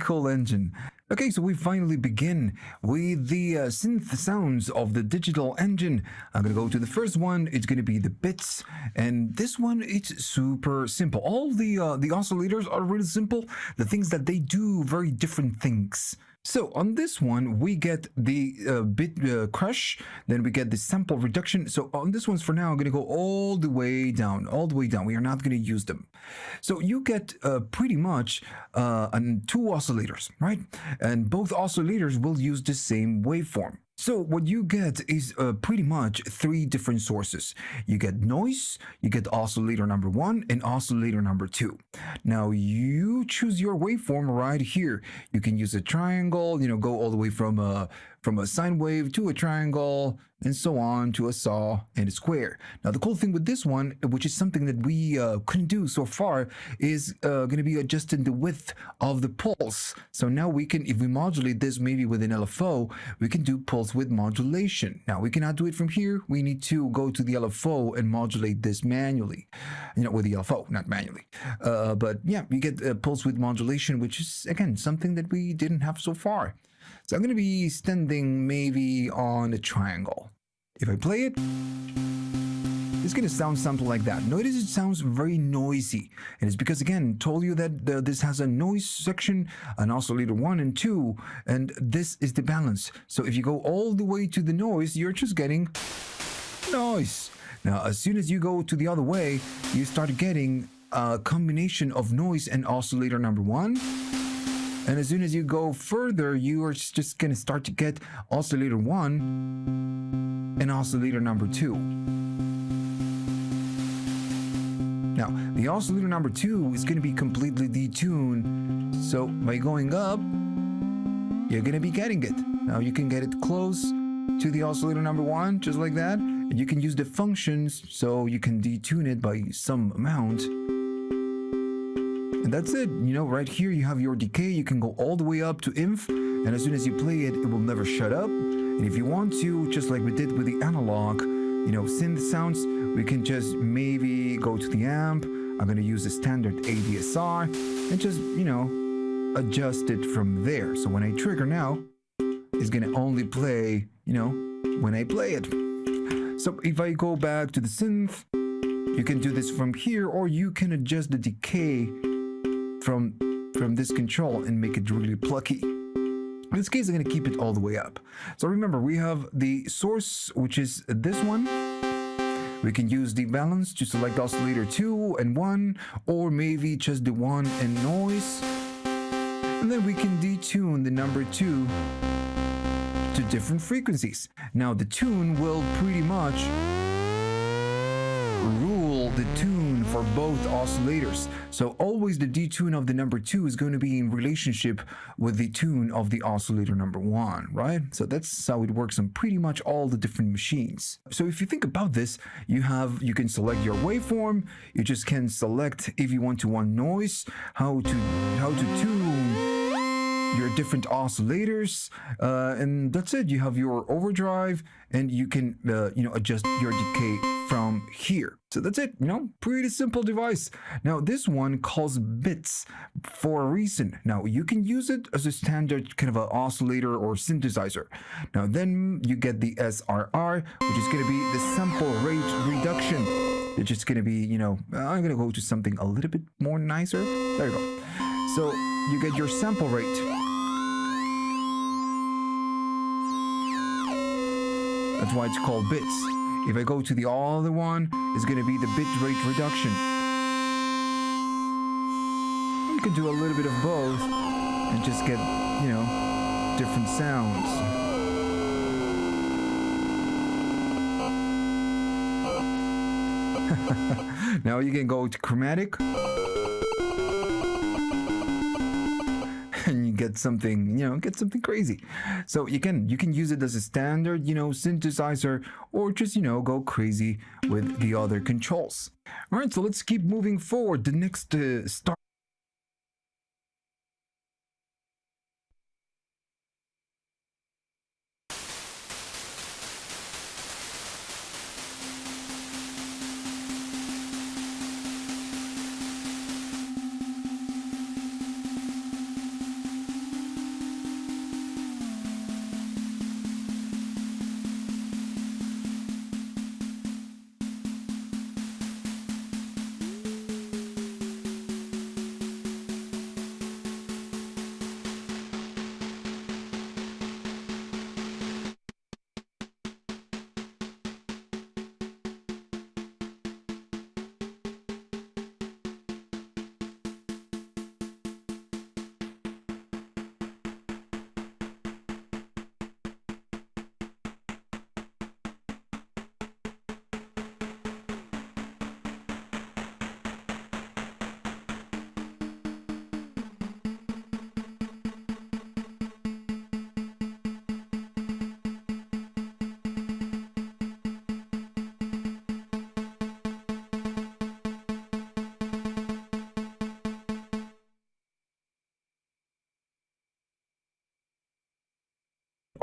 cool engine. Okay, so we finally begin with the synth sounds of the digital engine. I'm gonna go to the first one. It's gonna be the bits, and this one it's super simple. All the oscillators are really simple. The things that they do, very different things. So on this one, we get the bit crush, then we get the sample reduction. So on this one's for now, I'm going to go all the way down, all the way down. We are not going to use them. So you get pretty much two oscillators, right? And both oscillators will use the same waveform. So what you get is pretty much three different sources. You get noise, you get oscillator number 1 and oscillator number 2. Now you choose your waveform right here. You can use a triangle, go all the way from a sine wave to a triangle and so on to a saw and a square. Now the cool thing with this one, which is something that we couldn't do so far, is going to be adjusting the width of the pulse. So now we can, if we modulate this maybe with an LFO, we can do pulse width modulation. Now we cannot do it from here. We need to go to the LFO and modulate this manually, with the LFO, not manually. But yeah, you get pulse width modulation, which is again something that we didn't have so far. So I'm going to be standing maybe on a triangle. If I play it, it's going to sound something like that. Notice it sounds very noisy. And it's because, again, told you that this has a noise section, an oscillator 1 and 2, and this is the balance. So if you go all the way to the noise, you're just getting noise. Now, as soon as you go to the other way, you start getting a combination of noise and oscillator number 1. And as soon as you go further, you are just going to start to get oscillator 1 and oscillator number 2. Now, the oscillator number 2 is going to be completely detuned. So by going up, you're going to be getting it. Now you can get it close to the oscillator number 1, just like that. And you can use the functions so you can detune it by some amount. And that's it. Right here you have your decay. You can go all the way up to inf, and as soon as you play it, it will never shut up. And if you want to, just like we did with the analog, synth sounds, we can just maybe go to the amp. I'm going to use a standard ADSR and just, adjust it from there. So when I trigger now, it's going to only play, when I play it. So if I go back to the synth, you can do this from here, or you can adjust the decay from this control and make it really plucky. In this case, I'm going to keep it all the way up. So remember, we have the source, which is this one. We can use the balance to select oscillator 2 and 1, or maybe just the 1 and noise. And then we can detune the number 2 to different frequencies. Now the tune will pretty much rule the tune for both oscillators. So always the detune of the number 2 is going to be in relationship with the tune of the oscillator number 1, right? So that's how it works on pretty much all the different machines. So if you think about this, you can select your waveform. You just can select if you want noise, how to tune your different oscillators, and that's it. You have your overdrive, and you can adjust your decay from here. So that's it. Pretty simple device. Now this one calls bits for a reason. Now you can use it as a standard kind of an oscillator or synthesizer. Now then you get the SRR, which is going to be the sample rate reduction. It's just going to be, I'm going to go to something a little bit more nicer. There you go. So you get your sample rate. That's why it's called bits. If I go to the other one, it's going to be the bit rate reduction. You can do a little bit of both and just get, different sounds. Now you can go to chromatic. And you get something, get something crazy. So you can use it as a standard, synthesizer, or just, go crazy with the other controls. All right, so let's keep moving forward. The next start.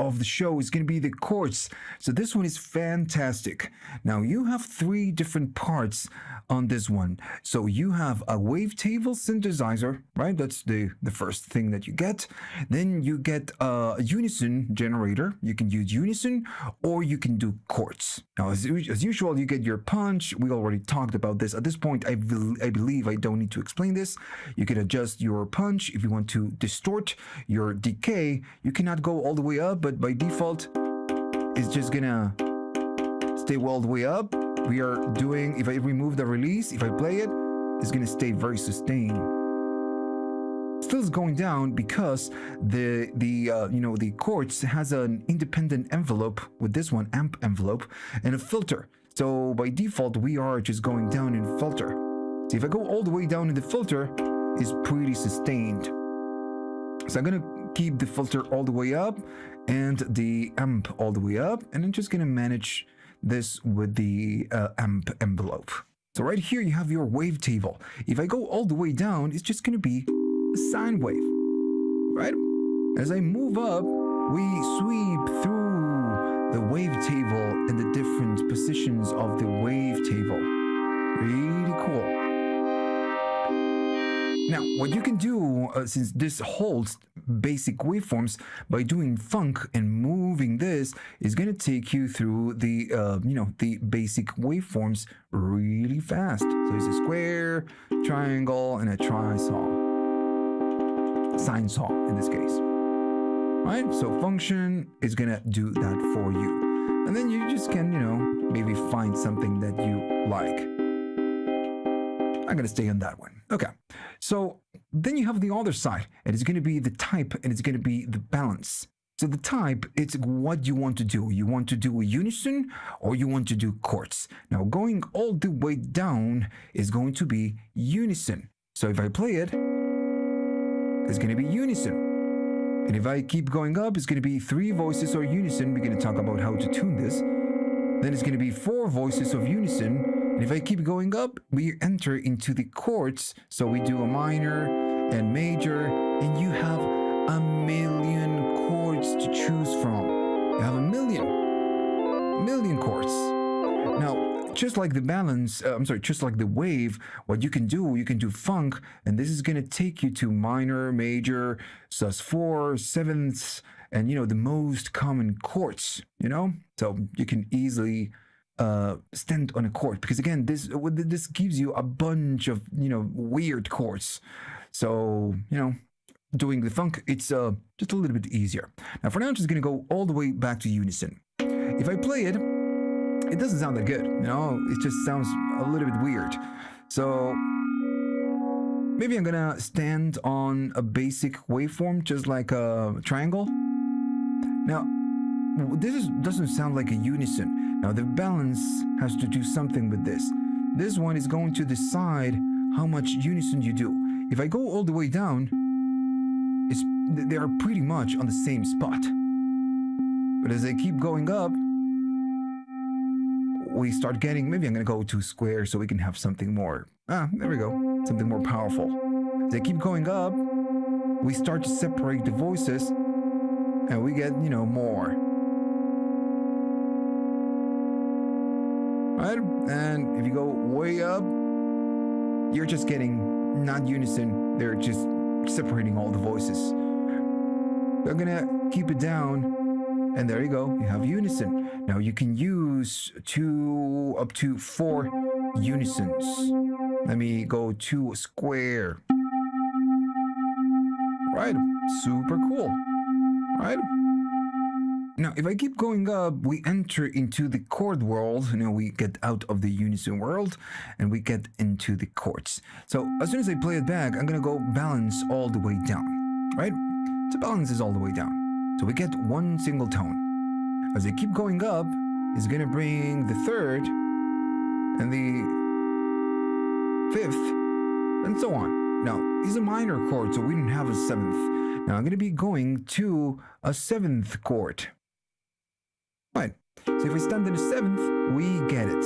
of the show is going to be the chords. So this one is fantastic. Now you have 3 different parts on this one. So you have a wavetable synthesizer, right? That's the first thing that you get. Then you get a unison generator. You can use unison or you can do chords. Now as usual, you get your punch. We already talked about this. At this point, I believe I don't need to explain this. You can adjust your punch if you want to distort your decay. You cannot go all the way up, but by default, it's just gonna stay all the way up. We are doing, if I remove the release, if I play it, it's gonna stay very sustained. Still is going down because the chords has an independent envelope with this one, amp envelope, and a filter. So by default, we are just going down in filter. So if I go all the way down in the filter, it's pretty sustained. So I'm gonna keep the filter all the way up and the amp all the way up, and I'm just gonna manage this with the amp envelope. So right here you have your wavetable. If I go all the way down, it's just gonna be a sine wave, right? As I move up, we sweep through the wavetable and the different positions of the wavetable. Really cool. Now, what you can do, since this holds basic waveforms, by doing funk and moving this, is going to take you through the, the basic waveforms really fast. So it's a square, triangle, and a tri-saw. Sine saw, in this case. Right? So function is going to do that for you. And then you just can, maybe find something that you like. I'm going to stay on that one. Okay. So then you have the other side, and it's going to be the type, and it's going to be the balance. So the type, it's what you want to do. You want to do a unison or you want to do chords. Now going all the way down is going to be unison. So if I play it, it's going to be unison. And if I keep going up, it's going to be 3 voices or unison. We're going to talk about how to tune this. Then it's going to be 4 voices of unison. And if I keep going up, we enter into the chords. So we do a minor and major, and you have a million chords to choose from. You have a million chords. Now, just like the balance, just like the wave, what you can do funk, and this is going to take you to minor, major, sus4, sevenths, and the most common chords, So you can easily stand on a chord, because again, this gives you a bunch of weird chords. So doing the funk, it's just a little bit easier. Now for now, I'm just gonna go all the way back to unison. If I play it, it doesn't sound that good. It just sounds a little bit weird. So maybe I'm gonna stand on a basic waveform, just like a triangle. Now this doesn't sound like a unison. Now the balance has to do something with this. This one is going to decide how much unison you do. If I go all the way down, they are pretty much on the same spot. But as I keep going up, we start getting, maybe I'm gonna go to square so we can have something more, there we go, something more powerful. As I keep going up, we start to separate the voices and we get, more. Right? And if you go way up, you're just getting not unison, they're just separating all the voices. I'm gonna keep it down, and there you go, you have unison. Now you can use up to 4 unisons. Let me go to a square. Right, super cool. Right? Now, if I keep going up, we enter into the chord world. We get out of the unison world and we get into the chords. So as soon as I play it back, I'm gonna go balance all the way down, right? So balance is all the way down. So we get 1 single tone. As I keep going up, it's gonna bring the 3rd and the 5th and so on. Now, it's a minor chord, so we don't have a 7th. Now I'm gonna be going to a 7th chord. Right, so if I stand in the 7th, we get it.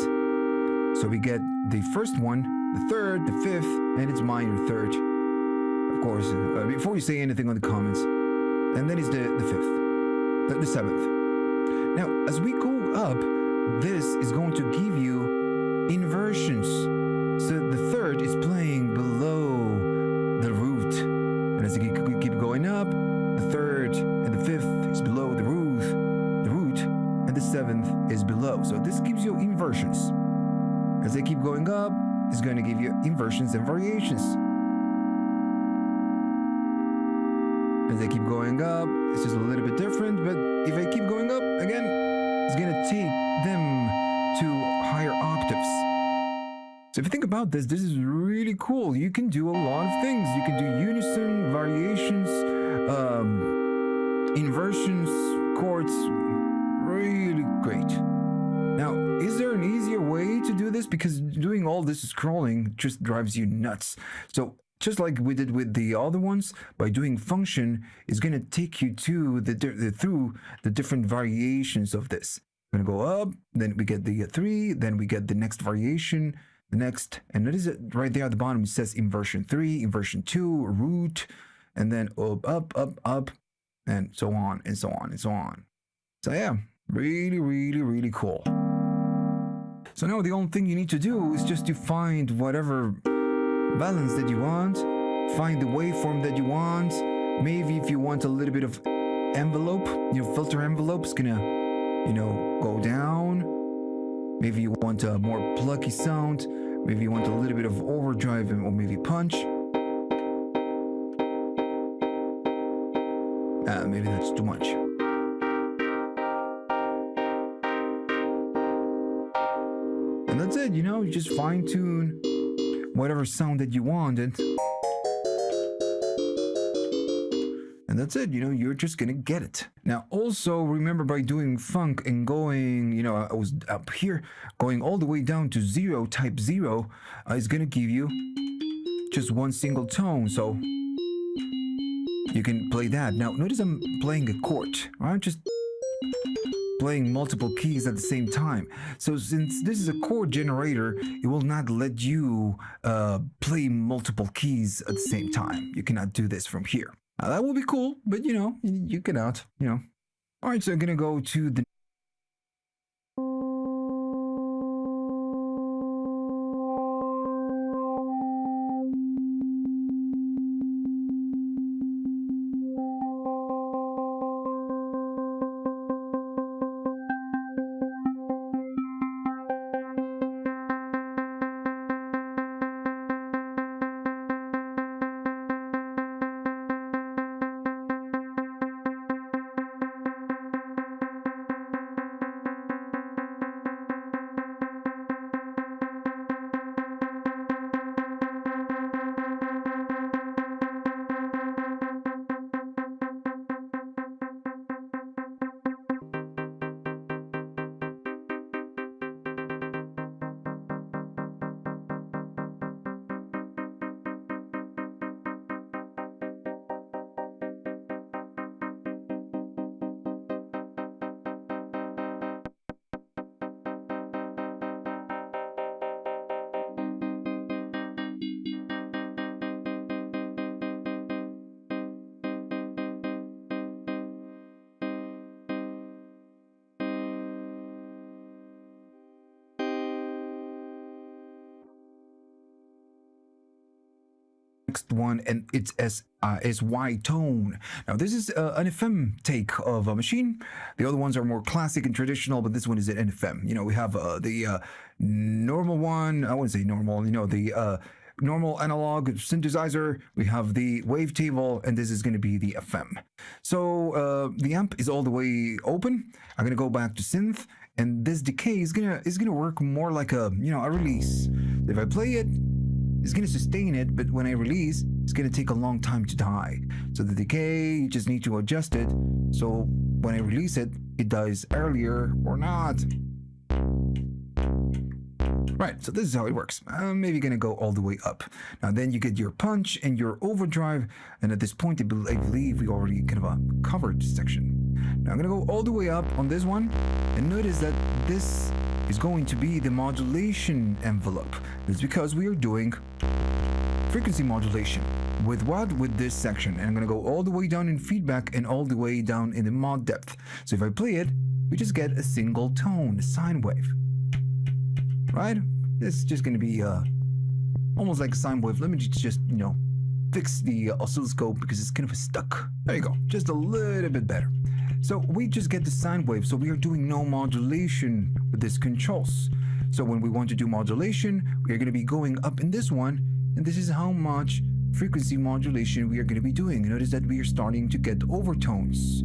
So we get the first one, the 3rd, the 5th, and it's minor 3rd. Of course, before you say anything on the comments. And then it's the 5th. the 7th. Now, as we go up, this is going to give you inversions. So the 3rd is playing below the root. And as you keep going up, the 3rd and the 5th is below the root, and the 7th is below. So this gives you inversions. As they keep going up, it's going to give you inversions and variations. As they keep going up, it's just a little bit different, but if I keep going up, again, it's going to take them to higher octaves. So if you think about this, this is really cool. You can do a lot of things. You can do unison, variations, inversions, chords. Really great. Now, is there an easier way to do this? Because doing all this scrolling just drives you nuts. So just like we did with the other ones, by doing function is going to take you to through the different variations of this. We're going to go up, then we get the 3, then we get the next variation, the next, and notice it right there at the bottom, it says inversion 3, inversion 2, root, and then up, and so on, and so on, and so on. So yeah, really, really, really cool. So now the only thing you need to do is just to find whatever balance that you want, find the waveform that you want. Maybe if you want a little bit of envelope, filter envelope is gonna, go down. Maybe you want a more plucky sound. Maybe you want a little bit of overdrive or maybe punch. Maybe that's too much. And that's it, you just fine tune whatever sound that you wanted. And that's it, you're just gonna get it. Now, also remember by doing funk and going, I was up here, going all the way down to 0, type 0, is gonna give you just one single tone. So you can play that. Now, notice I'm playing a chord, right? Just playing multiple keys at the same time. So since this is a chord generator, it will not let you play multiple keys at the same time. You cannot do this from here. Now, that will be cool, but you cannot, All right, so I'm gonna go to the next one, and it's SY tone. Now this is an FM take of a machine. The other ones are more classic and traditional, but this one is an FM. We have the normal one. I wouldn't say normal. The normal analog synthesizer. We have the wavetable, and this is going to be the FM. So the amp is all the way open. I'm gonna go back to synth, and this decay is gonna work more like a a release. If I play it, it's going to sustain it, but when I release, it's going to take a long time to die. So the decay, you just need to adjust it. So when I release it, it dies earlier or not. Right, so this is how it works. I'm maybe going to go all the way up. Now then you get your punch and your overdrive. And at this point, I believe we already kind of covered this section. Now I'm going to go all the way up on this one. And notice that this is going to be the modulation envelope. That's because we are doing frequency modulation. With what? With this section. And I'm going to go all the way down in feedback and all the way down in the mod depth. So if I play it, we just get a single tone, a sine wave. Right? It's just going to be almost like a sine wave. Let me just, you know, fix the oscilloscope because it's kind of stuck. There you go. Just a little bit better. So we just get the sine wave. So we are doing no modulation with this controls. So when we want to do modulation, we are going to be going up in this one. And this is how much frequency modulation we are going to be doing. Notice that we are starting to get overtones.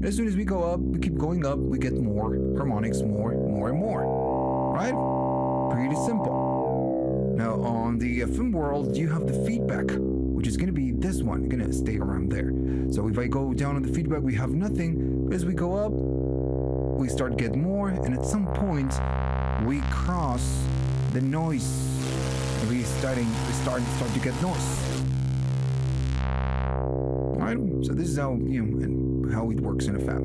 As soon as we go up, we keep going up, we get more harmonics, more and more. Right? Pretty simple. Now on the FM world, you have the feedback, which is going to be this one. Going to stay around there. So if I go down on the feedback, we have nothing. But as we go up, we start to get more, and at some point, we cross the noise. And we start to get noise. Right? So this is how, you know, and how it works in a FM.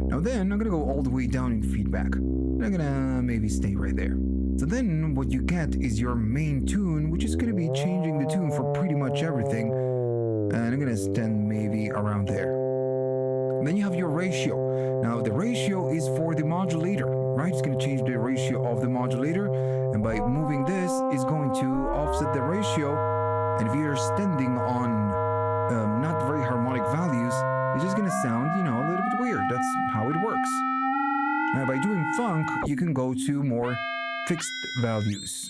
Now then, I'm gonna go all the way down in feedback. And I'm gonna maybe stay right there. So then what you get is your main tune, which is gonna be changing the tune for pretty much everything. And I'm gonna stand maybe around there. And then you have your ratio. Now the ratio is for the modulator, right? It's gonna change the ratio of the modulator. And by moving this, it's going to offset the ratio. And if you're standing on not very harmonic values, it's just gonna sound, you know, a little bit weird. That's how it works. Now by doing funk, you can go to more fixed values.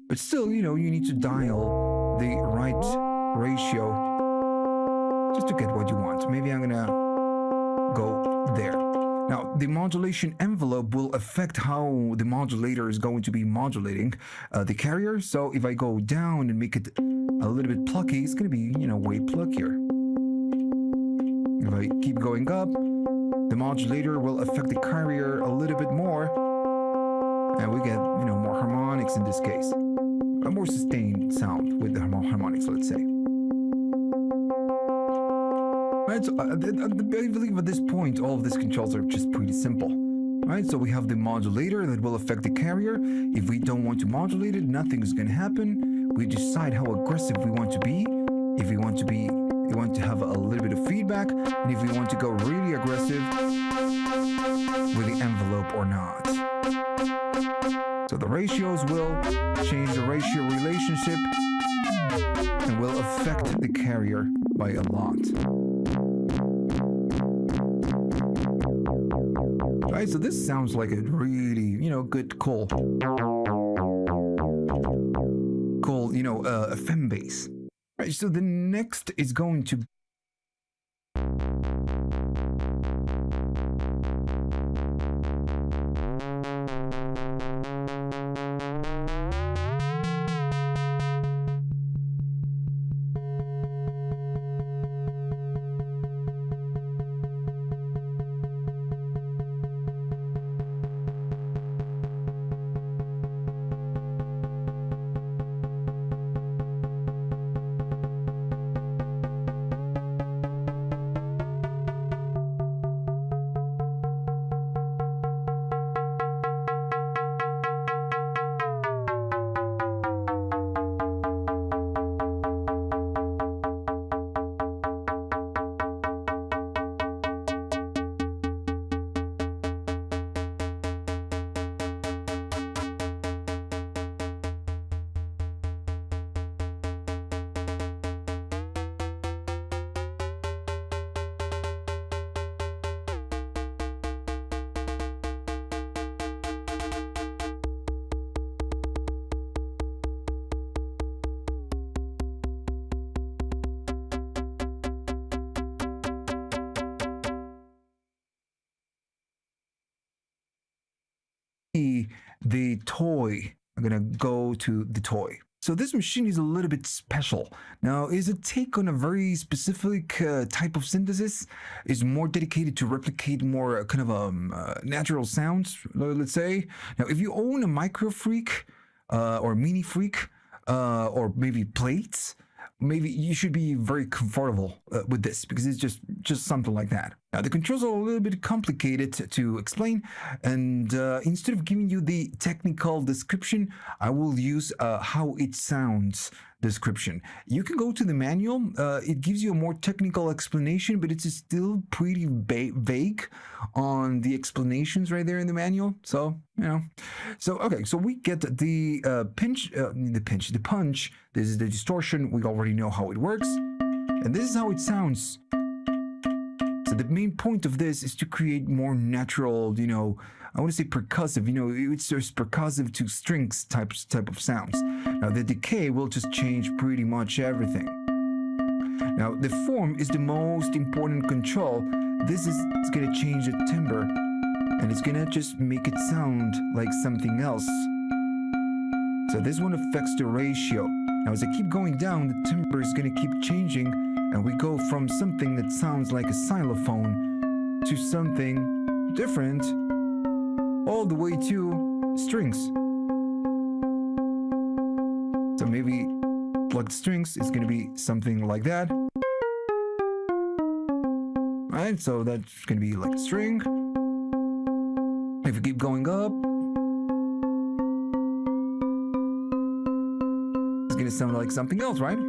But still, you know, you need to dial the right ratio just to get what you want. Maybe I'm gonna go there. Now, the modulation envelope will affect how the modulator is going to be modulating the carrier. So if I go down and make it a little bit plucky, it's going to be, you know, way pluckier. If I keep going up, the modulator will affect the carrier a little bit more. And we get, you know, more harmonics in this case. A more sustained sound with the harmonics, let's say. Right, so I believe at this point, all of these controls are just pretty simple. Right, so we have the modulator that will affect the carrier. If we don't want to modulate it, nothing is going to happen. We decide how aggressive we want to be. If we want to have a little bit of feedback, and if we want to go really aggressive with the envelope or not. So the ratios will change the ratio relationship and will affect the carrier by a lot. Right, so this sounds like a really, you know, good, cool, you know, FM bass. Right, so the next is going to the toy. I'm gonna go to the toy. So this machine is a little bit special. Now, is a take on a very specific type of synthesis. Is more dedicated to replicate more kind of natural sounds, let's say. Now, if you own a Micro Freak or Mini Freak or maybe plates, maybe you should be very comfortable with this because it's just just something like that. Now, the controls are a little bit complicated to explain, and instead of giving you the technical description, I will use how it sounds description. You can go to the manual. It gives you a more technical explanation, but it's still pretty vague on the explanations right there in the manual. So, okay, so we get the punch. This is the distortion. We already know how it works, and this is how it sounds. So the main point of this is to create more natural, I want to say percussive, it's just percussive to strings type of sounds. Now the decay will just change pretty much everything. Now the form is the most important control. This is going to change the timbre, and it's going to just make it sound like something else. So this one affects the ratio. Now as I keep going down, the timbre is going to keep changing, and we go from something that sounds like a xylophone to something different, all the way to strings. So maybe plugged strings is going to be something like that. Right, so that's going to be like a string. If we keep going up, it's going to sound like something else, right?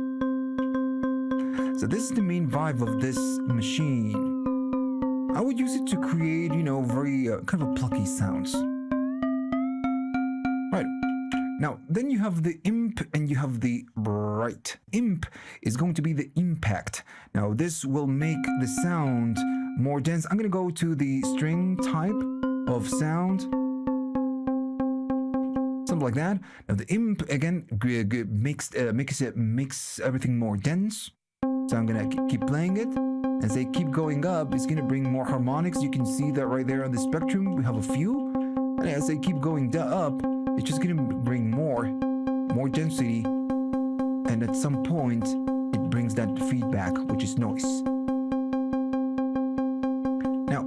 So this is the main vibe of this machine. I would use it to create, very kind of a plucky sounds. Right. Now, then you have the imp and you have the bright. Imp is going to be the impact. Now, this will make the sound more dense. I'm going to go to the string type of sound. Something like that. Now, the imp, again, makes everything more dense. So I'm going to keep playing it. As I keep going up, it's going to bring more harmonics. You can see that right there on the spectrum. We have a few. And as I keep going up, it's just going to bring more density. And at some point, it brings that feedback, which is noise. Now,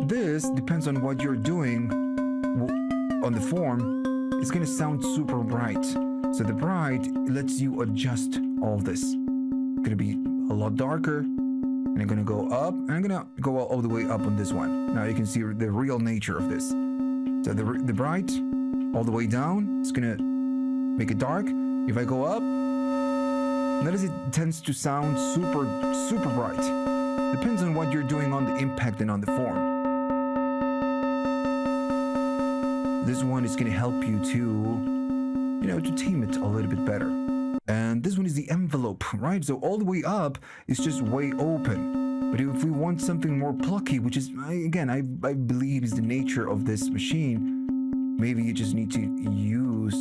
this depends on what you're doing on the form. It's going to sound super bright. So the bright lets you adjust all this. It's going to be a lot darker, and I'm gonna go up, and I'm gonna go all the way up on this one. Now you can see the real nature of this. So the bright all the way down, it's gonna make it dark. If I go up, notice it tends to sound super bright. Depends on what you're doing on the impact and on the form. This one is gonna help you to tame it a little bit better. And this one is the envelope, right? So all the way up is just way open. But if we want something more plucky, which is, again, I believe is the nature of this machine, maybe you just need to use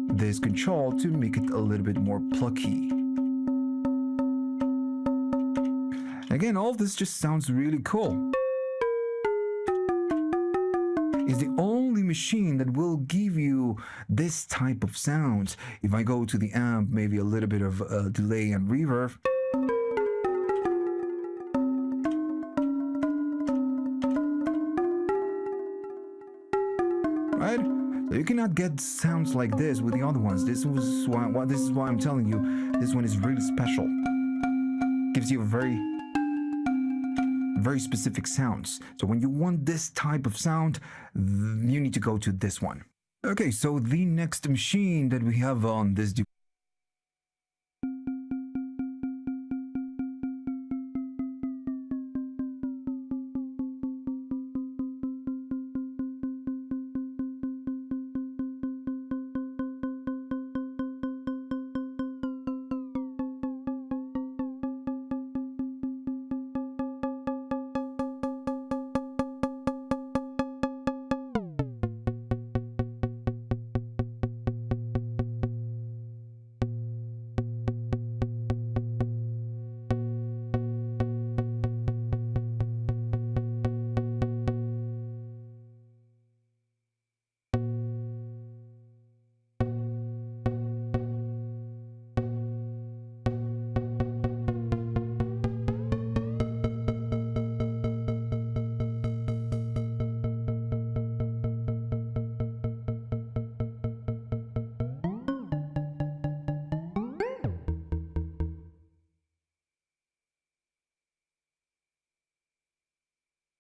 this control to make it a little bit more plucky. Again, all this just sounds really cool. It's the only machine that will give you this type of sounds. If I go to the amp, maybe a little bit of delay and reverb. Right? So you cannot get sounds like this with the other ones. This is why I'm telling you, this one is really special. Gives you a very specific sounds. So when you want this type of sound, you need to go to this one. Okay, so the next machine that we have on this device.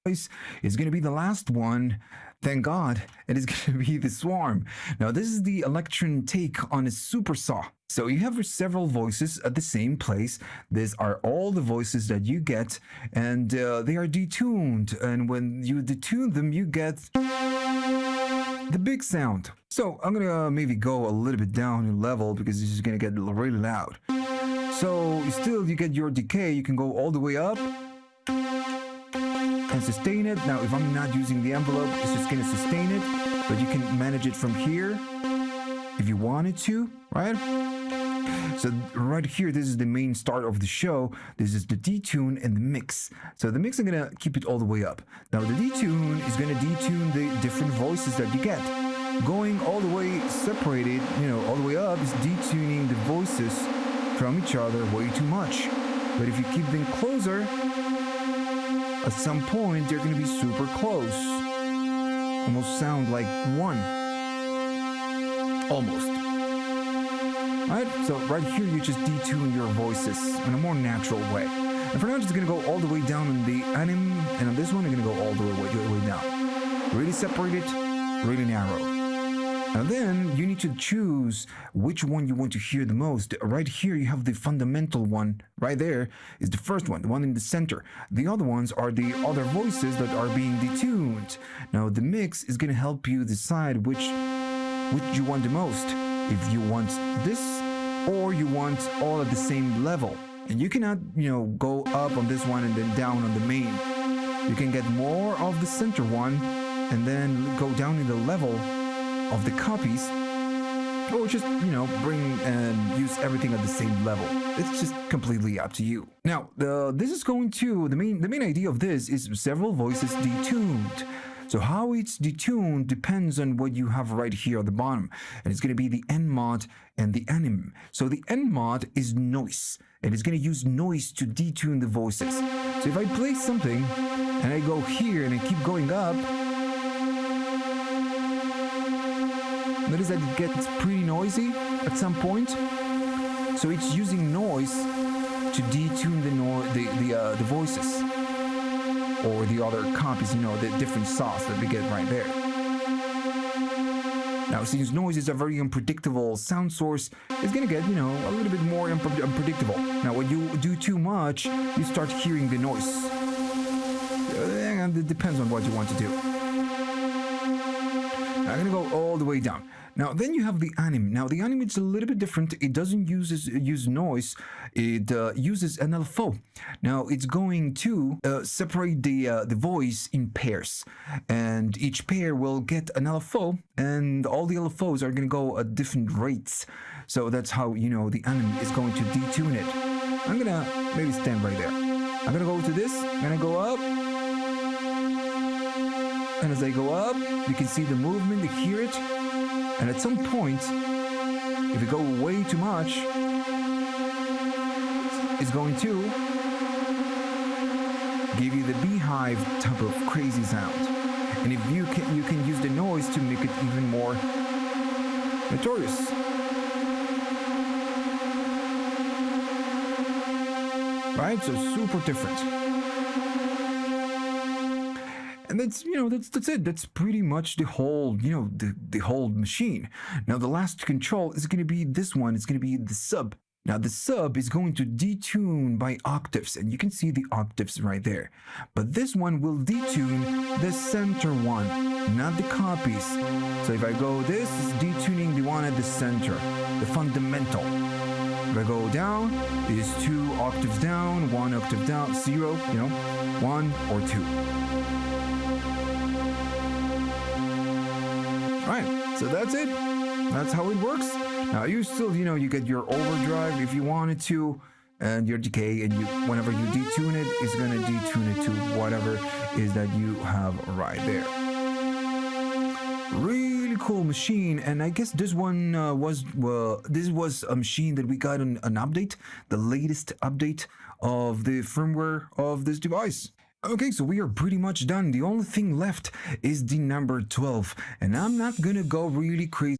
It's going to be the last one. Thank God. It is going to be the Swarm. Now, this is the Elektron take on a super saw. So you have several voices at the same place. These are all the voices that you get, and they are detuned. And when you detune them, you get the big sound. So I'm gonna maybe go a little bit down in level because this is gonna get really loud. So still you get your decay. You can go all the way up and sustain it. Now if I'm not using the envelope, it's just gonna sustain it, but you can manage it from here if you wanted to, right? So right here, this is the main start of the show. This is the detune and the mix. So the mix, I'm gonna keep it all the way up. Now the detune is gonna detune the different voices that you get. Going all the way separated, all the way up is detuning the voices from each other way too much. But if you keep them closer, at some point they're gonna be super close. Almost sound like one. Almost. Right? So right here you just detune your voices in a more natural way. And for now, I'm just gonna go all the way down on the anim, and on this one I'm gonna go all the way down. Really separated, really narrow. Now then, you need to choose which one you want to hear the most. Right here, you have the fundamental one. Right there is the first one, the one in the center. The other ones are the other voices that are being detuned. Now, the mix is going to help you decide which you want the most. If you want this, or you want all at the same level. And you cannot, go up on this one and then down on the main. You can get more of the center one, and then go down in the level of the copies, or just bring and use everything at the same level. It's just completely up to you. Now this is going to the main idea of this is several voices detuned. So how it's detuned depends on what you have right here at the bottom, and it's going to be the N mod and the anim. So the N mod is noise, and it's going to use noise to detune the voices. So if I play something and I go here and I keep going up, notice that it gets pretty noisy at some point. So it's using noise to detune the voices or the other copies, the different sauce that we get right there. Now, since noise is a very unpredictable sound source, it's gonna get, a little bit more unpredictable. Now, when you do too much, you start hearing the noise. And it depends on what you want to do. I'm gonna go all the way down. Now, then you have the anim. Now, the anim is a little bit different. It doesn't use noise. It uses an LFO. Now, it's going to separate the voice in pairs, and each pair will get an LFO, and all the LFOs are going to go at different rates. So that's how the anim is going to detune it. I'm gonna maybe stand right there. I'm gonna go to this. I'm gonna go up. And as I go up, you can see the movement, you hear it. And at some point, if you go way too much, it's going to give you the beehive type of crazy sound. And if you can use the noise to make it even more notorious. Right? So super different. And that's that's it. That's pretty much the whole the whole machine. Now the last control is going to be this one. It's going to be the sub. Now the sub is going to detune by octaves, and you can see the octaves right there. But this one will detune the center one, not the copies. So if I go this is detuning the one at the center, the fundamental. If I go down, it is 2 octaves down, 1 octave down, 0, 1 or 2. Right, so that's it. That's how it works. Now you still, you get your overdrive if you wanted to, and your decay, and whenever you detune it, it's gonna detune it to whatever is that you have right there. Really cool machine, and I guess this one this was a machine that we got an update, the latest update of the firmware of this device. Okay, so we are pretty much done. The only thing left is the number 12, and I'm not gonna go really crazy.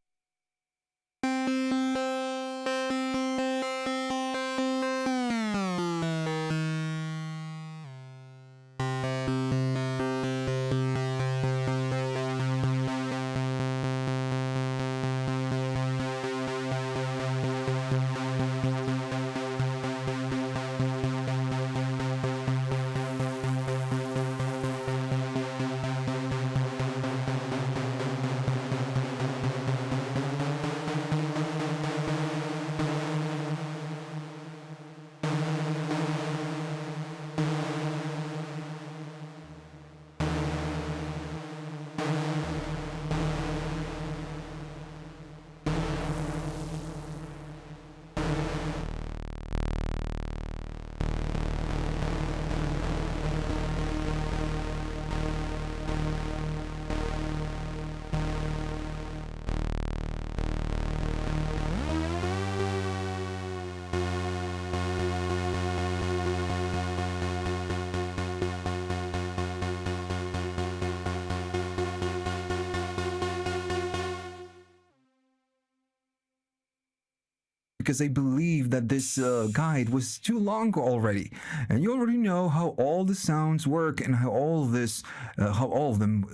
because I believe that this guide was too long already, and you already know how all the sounds work and how all this, how all of them,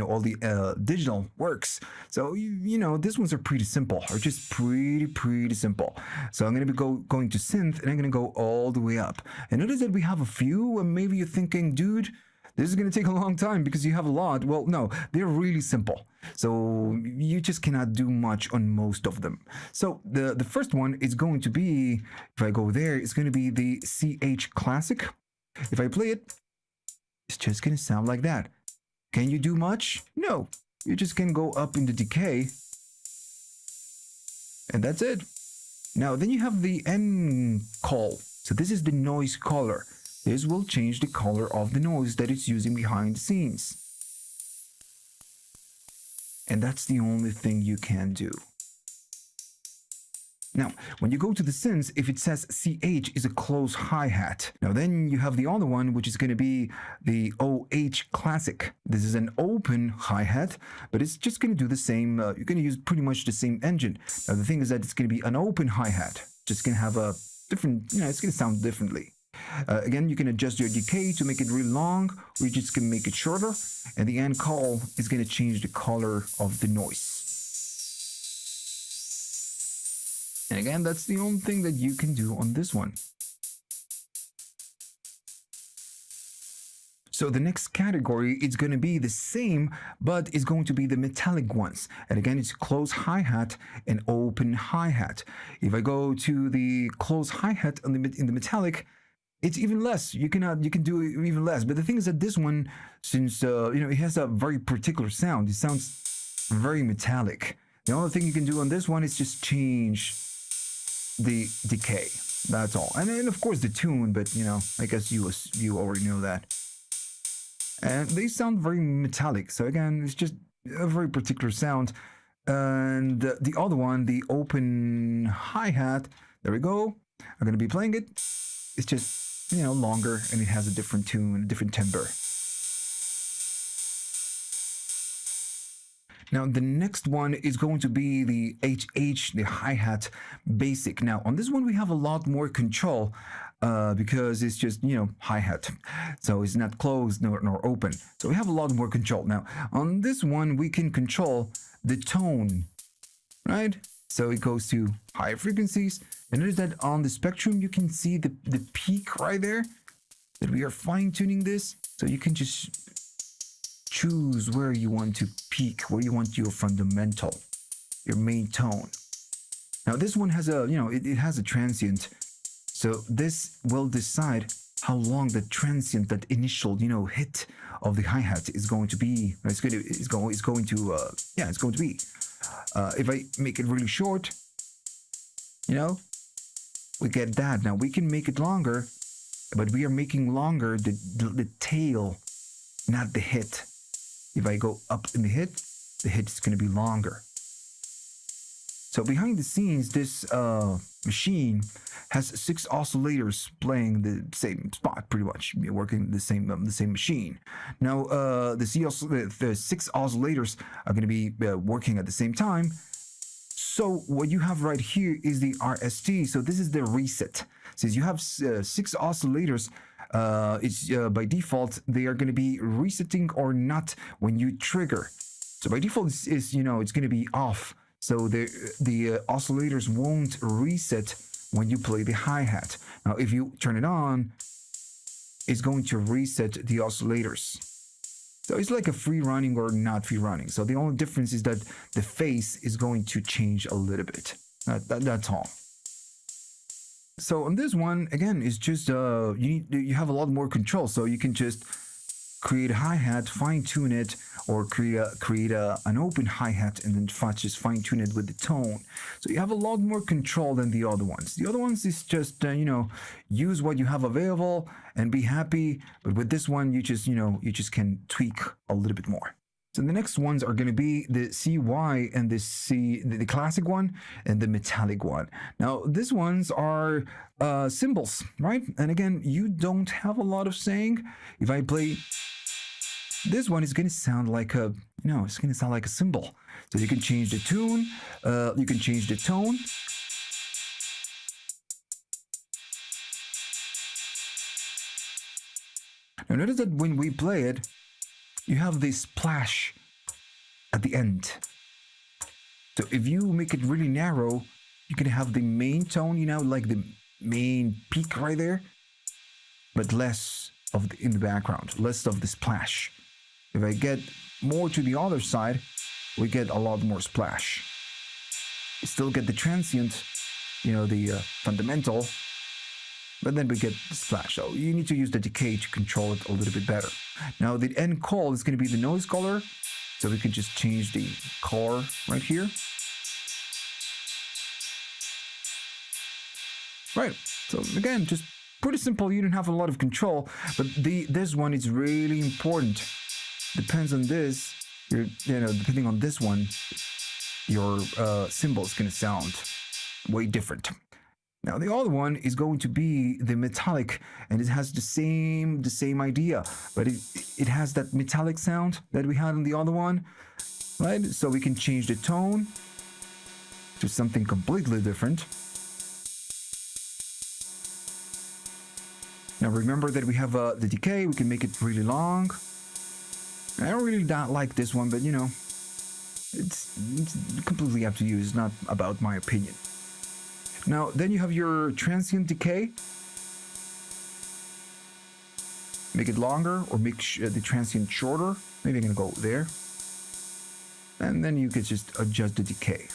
all the digital works. So these ones are pretty simple, are just pretty simple. So I'm gonna be going to synth, and I'm gonna go all the way up. And notice that we have a few, and maybe you're thinking, dude, this is going to take a long time because you have a lot. Well, no, they're really simple. So you just cannot do much on most of them. So the first one is going to be, if I go there, it's going to be the CH Classic. If I play it, it's just going to sound like that. Can you do much? No. You just can go up in the decay. And that's it. Now, then you have the N call. So this is the noise color. This will change the color of the noise that it's using behind the scenes. And that's the only thing you can do. Now, when you go to the synths, if it says CH is a close hi-hat. Now then you have the other one, which is going to be the OH Classic. This is an open hi-hat, but it's just going to do the same. You're going to use pretty much the same engine. Now the thing is that it's going to be an open hi-hat. Just going to have a different, it's going to sound differently. Again, you can adjust your decay to make it really long, or you just can make it shorter, and the end call is going to change the color of the noise. And again, that's the only thing that you can do on this one. So the next category is going to be the same, but it's going to be the metallic ones. And again, it's close hi-hat and open hi-hat. If I go to the close hi-hat in the metallic, it's even less. You can do even less. But the thing is that this one, since it has a very particular sound, it sounds very metallic. The only thing you can do on this one is just change the decay. That's all. And then of course the tune, but I guess you already know that. And they sound very metallic. So again, it's just a very particular sound. And the other one, the open hi-hat, there we go. I'm gonna be playing it. It's just longer, and it has a different tune, a different timbre. Now the next one is going to be the HH, the hi-hat basic. Now on this one we have a lot more control because it's just hi-hat, so it's not closed nor open. So we have a lot more control. Now on this one we can control the tone, right? So it goes to higher frequencies. And notice that on the spectrum, you can see the peak right there, that we are fine-tuning this. So you can just choose where you want to peak, where you want your fundamental, your main tone. Now this one has a, it has a transient. So this will decide how long the transient, that initial, hit of the hi-hat is going to be. It's going to be. If I make it really short, we get that. Now we can make it longer, but we are making longer the tail, not the hit. If I go up in the hit is going to be longer. So behind the scenes, this machine has 6 oscillators playing the same spot, pretty much working the same machine. Now the 6 oscillators are going to be working at the same time. So what you have right here is the RST. So this is the reset. Since you have 6 oscillators, it's by default they are going to be resetting or not when you trigger. So by default it's going to be off. So the oscillators won't reset when you play the hi-hat. Now if you turn it on, it's going to reset the oscillators. So it's like a free running or not free running. So the only difference is that the phase is going to change a little bit. That's all. So on this one, again, it's just you have a lot more control. So you can just create a hi-hat, fine-tune it, or create an open hi-hat and then just fine-tune it with the tone. So you have a lot more control than the other ones. The other ones is just use what you have available and be happy. But with this one, you just can tweak a little bit more. So the next ones are going to be the CY and the classic one and the metallic one. Now these ones are cymbals, right? And again, you don't have a lot of saying. If I play this one, is going to sound like a it's going to sound like a cymbal. So you can change the tune, you can change the tone, Now notice that when we play it, you have this splash at the end. So if you make it really narrow, you can have the main tone, you know, like the main peak right there, but less of in the background, less of the splash. If I get more to the other side, we get a lot more splash. You still get the transient, you know, the fundamental, but then we get the splash. So you need to use the decay to control it a little bit better. Now the end call is going to be the noise color, so we can just change the color right here. Right, so again, just pretty simple. You don't have a lot of control, but this one is really important. Depends on this, depending on this one, your cymbal is going to sound way different. Now the other one is going to be the metallic, and it has the same idea, but it has that metallic sound that we had on the other one, right? So we can change the tone to something completely different. Now remember that we have the decay. We can make it really long. I don't really not like this one, but you know, it's completely up to you. It's not about my opinion. Now then you have your transient decay. Make it longer or make the transient shorter. Maybe I'm gonna go there. And then you can just adjust the decay.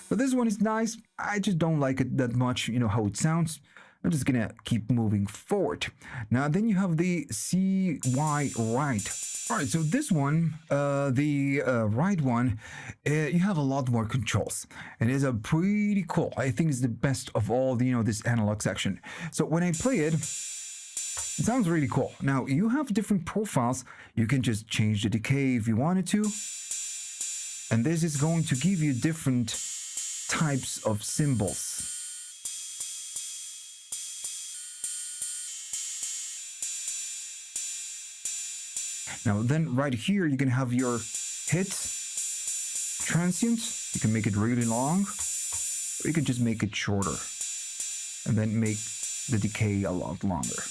But this one is nice. I just don't like it that much, you know, how it sounds. I'm just gonna keep moving forward. Now then you have the CY right. All right, so this one, the right one, you have a lot more controls, and it's a pretty cool. I think it's the best of all the, you know, this analog section. So when I play it, it sounds really cool. Now you have different profiles. You can just change the decay if you wanted to, and this is going to give you different types of cymbals. Now then right here you can have your hit transient. You can make it really long, or you can just make it shorter and then make the decay a lot longer.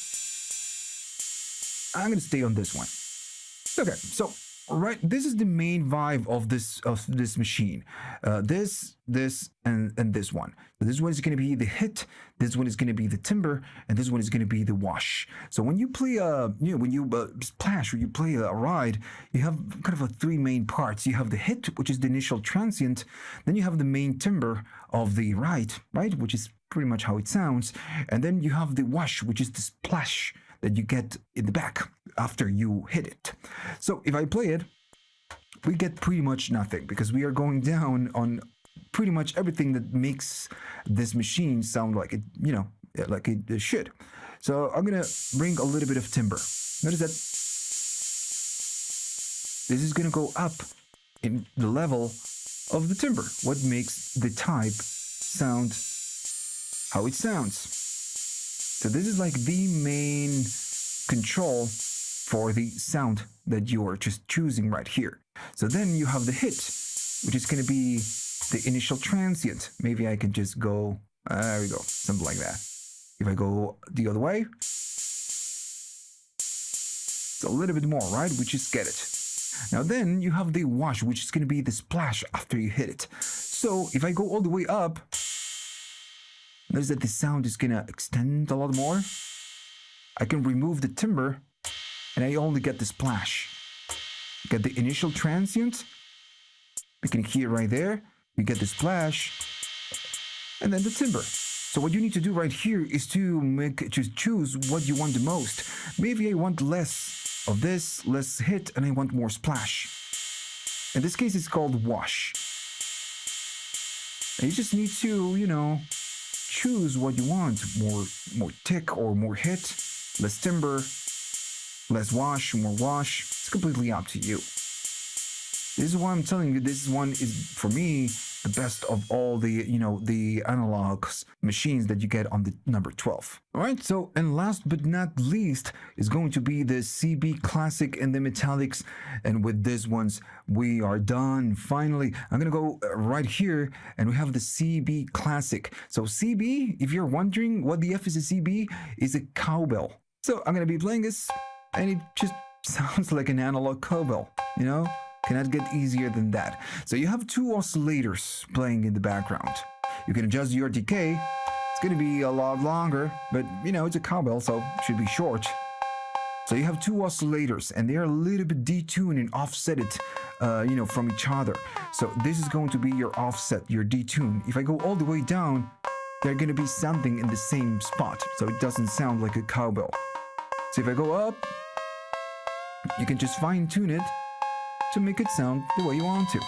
I'm gonna stay on this one. Okay, so right, this is the main vibe of this machine. This and this one. So this one is going to be the hit. This one is going to be the timbre, and this one is going to be the wash. So when you play when you splash or you play a ride, you have kind of three main parts. You have the hit, which is the initial transient. Then you have the main timbre of the ride, right, which is pretty much how it sounds. And then you have the wash, which is the splash that you get in the back after you hit it. So if I play it, we get pretty much nothing, because we are going down on pretty much everything that makes this machine sound like it, you know, like it should. So I'm gonna bring a little bit of timbre. Notice that this is gonna go up in the level of the timbre, what makes the type sound how it sounds. So this is like the main control for the sound that you are just choosing right here. So then you have the hit, which is going to be the initial transient. Maybe I can just go, there we go, something like that. If I go the other way, it's a little bit more, right? We just get it. Now then you have the wash, which is going to be the splash after you hit it. So if I go all the way up, notice that the sound is going to extend a lot more. I can remove the timbre, and I only get the splash. You get the initial transient. You can hear right there. You get the splash, and then the timbre. So what you need to do right here is to choose what you want the most. Maybe I want less of this, less hit, and I want more splash. In this case, it's called wash. And you just need to, you know, choose what you want. More tick or more hit, less timbre, less wash, more wash. It's completely up to you. This is why I'm telling you, this one is, for me, the best of all the, you know, the analog machines that you get on the number 12. All right, so, and last but not least is going to be the CB Classic and the Metallics. And with these ones, we are done. Finally, I'm going to go right here, and we have the CB Classic. So CB, if you're wondering what the F is a CB, is a cowbell. So I'm gonna be playing this, and it just sounds like an analog cowbell, you know? Cannot get easier than that. So you have two oscillators playing in the background. You can adjust your decay. It's gonna be a lot longer, but you know, it's a cowbell, so it should be short. So you have two oscillators, and they are a little bit detuned and offsetted, you know, from each other. So this is going to be your offset, your detune. If I go all the way down, they're gonna be sounding in the same spot, so it doesn't sound like a cowbell. So if I go up, you can just fine tune it to make it sound the way you want to.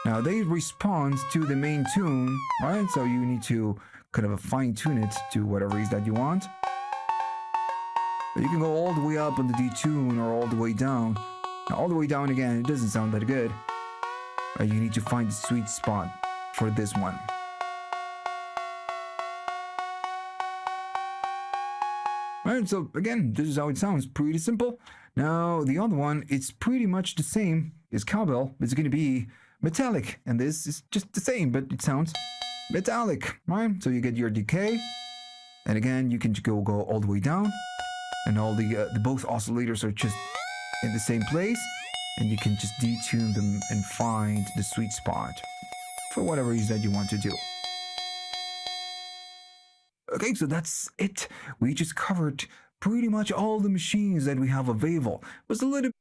Now they respond to the main tune, right? So you need to kind of fine tune it to whatever it is that you want. But you can go all the way up on the detune or all the way down. Now all the way down again, it doesn't sound that good. Right? You need to find the sweet spot for this one. Alright, so again, this is how it sounds. Pretty simple. Now, the other one, it's pretty much the same as cowbell. It's going to be metallic. And this is just the same, but it sounds metallic, right? So you get your decay. And again, you can go all the way down. And all the both oscillators are just in the same place. And you can just detune them and find the sweet spot for whatever it is that you want to do. Okay, so that's it. We just covered pretty much all the machines that we have available. It was a little